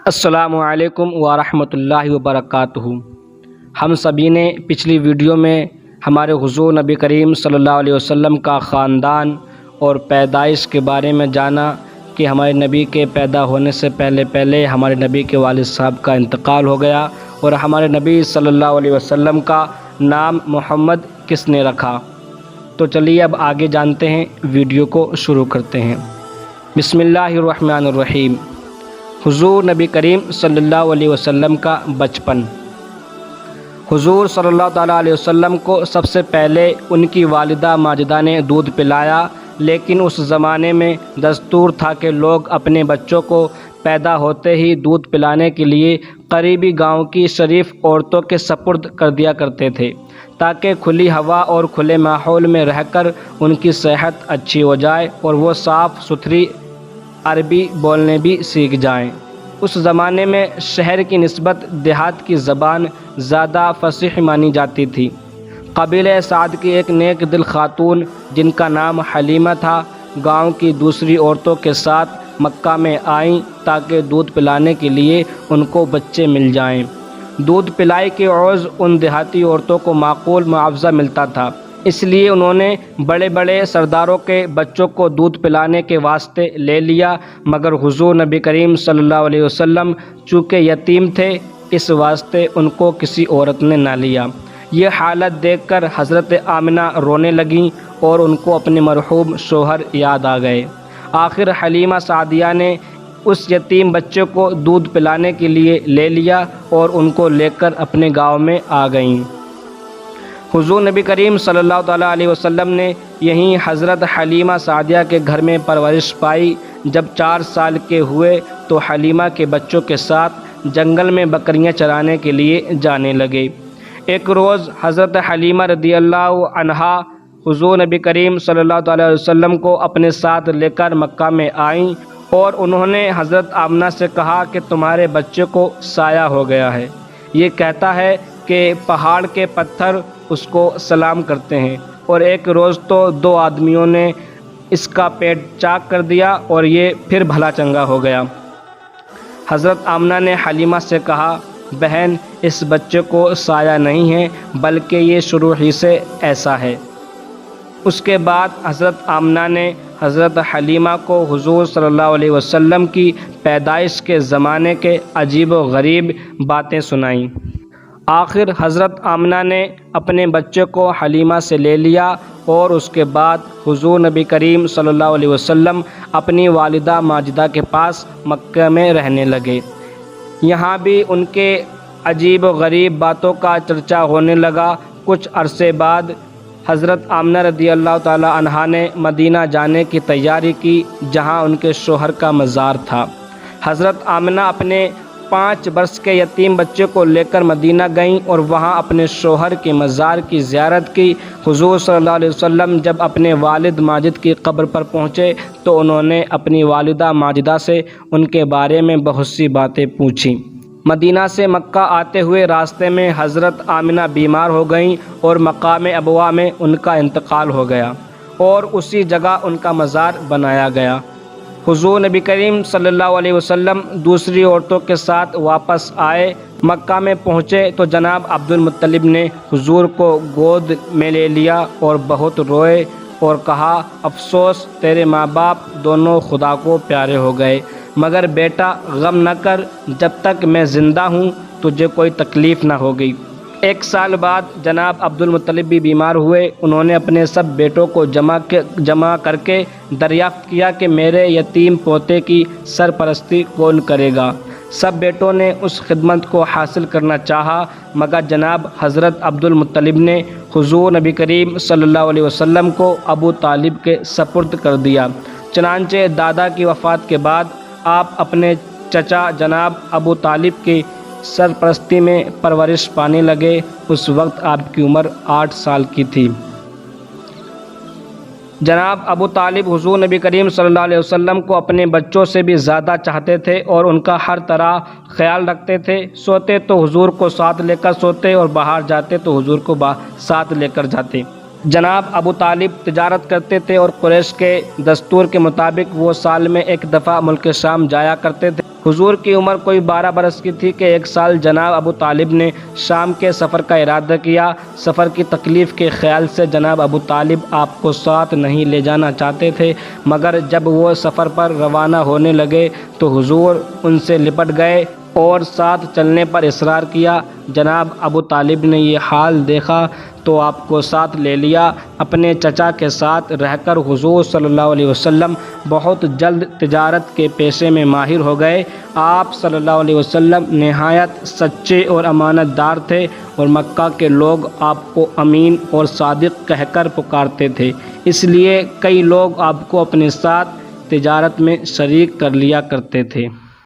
السلام علیکم ورحمۃ اللہ وبرکاتہ۔ ہم سبھی نے پچھلی ویڈیو میں ہمارے حضور نبی کریم صلی اللہ علیہ وسلم کا خاندان اور پیدائش کے بارے میں جانا کہ ہمارے نبی کے پیدا ہونے سے پہلے ہمارے نبی کے والد صاحب کا انتقال ہو گیا اور ہمارے نبی صلی اللہ علیہ وسلم کا نام محمد کس نے رکھا۔ تو چلیے اب آگے جانتے ہیں، ویڈیو کو شروع کرتے ہیں۔ بسم اللہ الرحمن الرحیم۔ حضور نبی کریم صلی اللہ علیہ وسلم کا بچپن۔ حضور صلی اللہ تعالیٰ علیہ وسلم کو سب سے پہلے ان کی والدہ ماجدہ نے دودھ پلایا، لیکن اس زمانے میں دستور تھا کہ لوگ اپنے بچوں کو پیدا ہوتے ہی دودھ پلانے کے لیے قریبی گاؤں کی شریف عورتوں کے سپرد کر دیا کرتے تھے، تاکہ کھلی ہوا اور کھلے ماحول میں رہ کر ان کی صحت اچھی ہو جائے اور وہ صاف ستھری عربی بولنے بھی سیکھ جائیں۔ اس زمانے میں شہر کی نسبت دیہات کی زبان زیادہ فصیح مانی جاتی تھی۔ قبیلہ سعد کی ایک نیک دل خاتون جن کا نام حلیمہ تھا، گاؤں کی دوسری عورتوں کے ساتھ مکہ میں آئیں تاکہ دودھ پلانے کے لیے ان کو بچے مل جائیں۔ دودھ پلائی کے عوض ان دیہاتی عورتوں کو معقول معاوضہ ملتا تھا، اس لیے انہوں نے بڑے بڑے سرداروں کے بچوں کو دودھ پلانے کے واسطے لے لیا، مگر حضور نبی کریم صلی اللہ علیہ وسلم چونکہ یتیم تھے، اس واسطے ان کو کسی عورت نے نہ لیا۔ یہ حالت دیکھ کر حضرت آمنہ رونے لگیں اور ان کو اپنے مرحوم شوہر یاد آ گئے۔ آخر حلیمہ سعدیہ نے اس یتیم بچے کو دودھ پلانے کے لیے لے لیا اور ان کو لے کر اپنے گاؤں میں آ گئیں۔ حضور نبی کریم صلی اللہ تعالیٰ علیہ وسلم نے یہیں حضرت حلیمہ سعدیہ کے گھر میں پرورش پائی۔ جب 4 سال کے ہوئے تو حلیمہ کے بچوں کے ساتھ جنگل میں بکریاں چرانے کے لیے جانے لگے۔ ایک روز حضرت حلیمہ رضی اللہ عنہا حضور نبی کریم صلی اللہ تعالیٰ علیہ وسلم کو اپنے ساتھ لے کر مکہ میں آئیں اور انہوں نے حضرت آمنہ سے کہا کہ تمہارے بچے کو سایہ ہو گیا ہے، یہ کہتا ہے کہ پہاڑ کے پتھر اس کو سلام کرتے ہیں، اور ایک روز تو 2 آدمیوں نے اس کا پیٹ چاک کر دیا اور یہ پھر بھلا چنگا ہو گیا۔ حضرت آمنہ نے حلیمہ سے کہا، بہن، اس بچے کو سایہ نہیں ہے بلکہ یہ شروع ہی سے ایسا ہے۔ اس کے بعد حضرت آمنہ نے حضرت حلیمہ کو حضور صلی اللہ علیہ وسلم کی پیدائش کے زمانے کے عجیب و غریب باتیں سنائیں۔ آخر حضرت آمنہ نے اپنے بچے کو حلیمہ سے لے لیا اور اس کے بعد حضور نبی کریم صلی اللہ علیہ وسلم اپنی والدہ ماجدہ کے پاس مکہ میں رہنے لگے۔ یہاں بھی ان کے عجیب و غریب باتوں کا چرچا ہونے لگا۔ کچھ عرصے بعد حضرت آمنہ رضی اللہ تعالی عنہا نے مدینہ جانے کی تیاری کی، جہاں ان کے شوہر کا مزار تھا۔ حضرت آمنہ اپنے 5 برس کے یتیم بچے کو لے کر مدینہ گئیں اور وہاں اپنے شوہر کے مزار کی زیارت کی۔ حضور صلی اللہ علیہ وسلم جب اپنے والد ماجد کی قبر پر پہنچے تو انہوں نے اپنی والدہ ماجدہ سے ان کے بارے میں بہت سی باتیں پوچھیں۔ مدینہ سے مکہ آتے ہوئے راستے میں حضرت آمنہ بیمار ہو گئیں اور مقام ابوا میں ان کا انتقال ہو گیا اور اسی جگہ ان کا مزار بنایا گیا۔ حضور نبی کریم صلی اللہ علیہ وسلم دوسری عورتوں کے ساتھ واپس آئے۔ مکہ میں پہنچے تو جناب عبد المطلب نے حضور کو گود میں لے لیا اور بہت روئے اور کہا، افسوس، تیرے ماں باپ دونوں خدا کو پیارے ہو گئے، مگر بیٹا غم نہ کر، جب تک میں زندہ ہوں تجھے کوئی تکلیف نہ ہوگی۔ 1 سال بعد جناب عبد المطلب بھی بیمار ہوئے۔ انہوں نے اپنے سب بیٹوں کو جمع کر کے دریافت کیا کہ میرے یتیم پوتے کی سرپرستی کون کرے گا۔ سب بیٹوں نے اس خدمت کو حاصل کرنا چاہا، مگر جناب حضرت عبد المطلب نے حضور نبی کریم صلی اللہ علیہ وسلم کو ابو طالب کے سپرد کر دیا۔ چنانچہ دادا کی وفات کے بعد آپ اپنے چچا جناب ابو طالب کی سرپرستی میں پرورش پانے لگے۔ اس وقت آپ کی عمر 8 سال کی تھی۔ جناب ابو طالب حضور نبی کریم صلی اللہ علیہ وسلم کو اپنے بچوں سے بھی زیادہ چاہتے تھے اور ان کا ہر طرح خیال رکھتے تھے۔ سوتے تو حضور کو ساتھ لے کر سوتے اور باہر جاتے تو حضور کو ساتھ لے کر جاتے۔ جناب ابو طالب تجارت کرتے تھے اور قریش کے دستور کے مطابق وہ سال میں 1 دفعہ ملک شام جایا کرتے تھے۔ حضور کی عمر کوئی 12 برس کی تھی کہ ایک سال جناب ابو طالب نے شام کے سفر کا ارادہ کیا۔ سفر کی تکلیف کے خیال سے جناب ابو طالب آپ کو ساتھ نہیں لے جانا چاہتے تھے، مگر جب وہ سفر پر روانہ ہونے لگے تو حضور ان سے لپٹ گئے اور ساتھ چلنے پر اصرار کیا۔ جناب ابو طالب نے یہ حال دیکھا تو آپ کو ساتھ لے لیا۔ اپنے چچا کے ساتھ رہ کر حضور صلی اللہ علیہ وسلم بہت جلد تجارت کے پیشے میں ماہر ہو گئے۔ آپ صلی اللہ علیہ وسلم نہایت سچے اور امانت دار تھے اور مکہ کے لوگ آپ کو امین اور صادق کہہ کر پکارتے تھے، اس لیے کئی لوگ آپ کو اپنے ساتھ تجارت میں شریک کر لیا کرتے تھے۔